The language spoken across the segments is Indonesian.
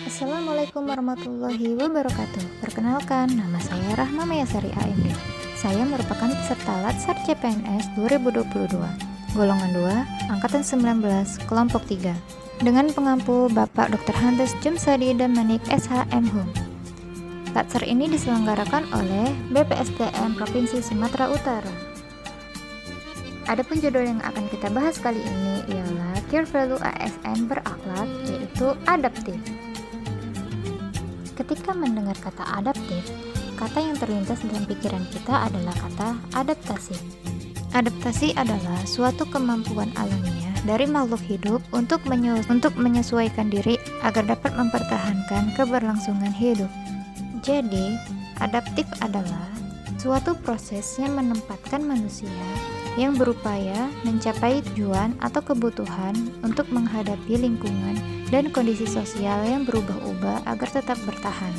Assalamualaikum warahmatullahi wabarakatuh. Perkenalkan, nama saya Rahma Mayasari AMD. Saya merupakan peserta Latsar CPNS 2022, golongan 2, angkatan 19, kelompok 3, dengan pengampu Bapak Dr. Handes Jumsadi Damanik SHMHum. Latsar ini diselenggarakan oleh BPSDM Provinsi Sumatera Utara. Adapun judul yang akan kita bahas kali ini ialah Core Value ASN berakhlak, yaitu adaptif. Ketika mendengar kata adaptif, kata yang terlintas dalam pikiran kita adalah kata adaptasi. Adaptasi adalah suatu kemampuan alamiah dari makhluk hidup untuk menyesuaikan diri agar dapat mempertahankan keberlangsungan hidup. Jadi, adaptif adalah suatu proses yang menempatkan manusia yang berupaya mencapai tujuan atau kebutuhan untuk menghadapi lingkungan dan kondisi sosial yang berubah-ubah agar tetap bertahan.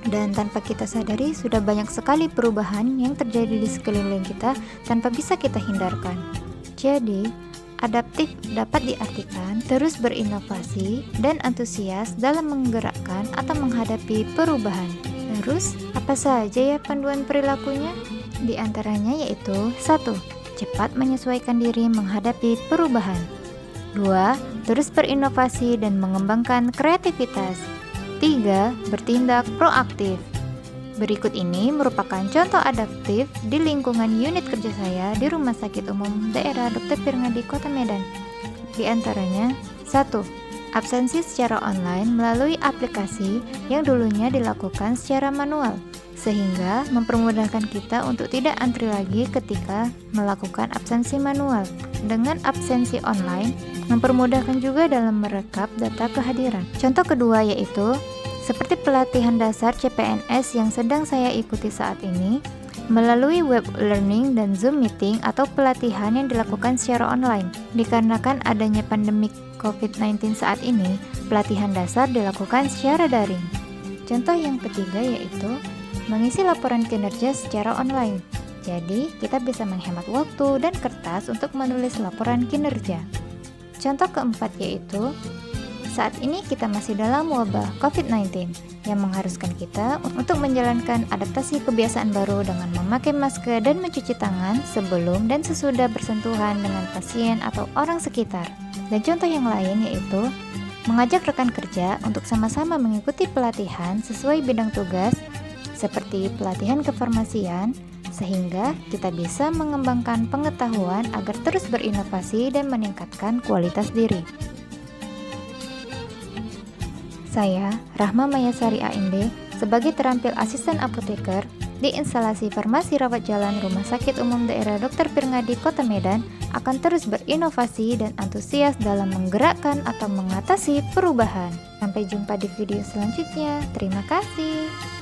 Dan tanpa kita sadari, sudah banyak sekali perubahan yang terjadi di sekeliling kita tanpa bisa kita hindarkan. Jadi, adaptif dapat diartikan terus berinovasi dan antusias dalam menggerakkan atau menghadapi perubahan. Terus, apa saja ya panduan perilakunya? Di antaranya yaitu 1. Cepat menyesuaikan diri menghadapi perubahan. 2. Terus berinovasi dan mengembangkan kreativitas. 3. Bertindak proaktif. Berikut ini merupakan contoh adaptif di lingkungan unit kerja saya di Rumah Sakit Umum Daerah Dr. Pirngadi, Kota Medan. Di antaranya 1. Absensi secara online melalui aplikasi yang dulunya dilakukan secara manual, sehingga mempermudahkan kita untuk tidak antri lagi ketika melakukan absensi manual. Dengan absensi online, mempermudahkan juga dalam merekap data kehadiran. Contoh kedua yaitu, seperti pelatihan dasar CPNS yang sedang saya ikuti saat ini, melalui web learning dan Zoom meeting atau pelatihan yang dilakukan secara online. Dikarenakan adanya pandemi COVID-19 saat ini, pelatihan dasar dilakukan secara daring. Contoh yang ketiga yaitu, mengisi laporan kinerja secara online. Jadi, kita bisa menghemat waktu dan kertas untuk menulis laporan kinerja. Contoh keempat yaitu, saat ini kita masih dalam wabah COVID-19 yang mengharuskan kita untuk menjalankan adaptasi kebiasaan baru dengan memakai masker dan mencuci tangan sebelum dan sesudah bersentuhan dengan pasien atau orang sekitar. Dan contoh yang lain yaitu, mengajak rekan kerja untuk sama-sama mengikuti pelatihan sesuai bidang tugas seperti pelatihan kefarmasian, sehingga kita bisa mengembangkan pengetahuan agar terus berinovasi dan meningkatkan kualitas diri. Saya, Rahma Mayasari AMD, sebagai terampil asisten apoteker di instalasi farmasi rawat jalan Rumah Sakit Umum Daerah Dr. Pirngadi, Kota Medan, akan terus berinovasi dan antusias dalam menggerakkan atau mengatasi perubahan. Sampai jumpa di video selanjutnya. Terima kasih.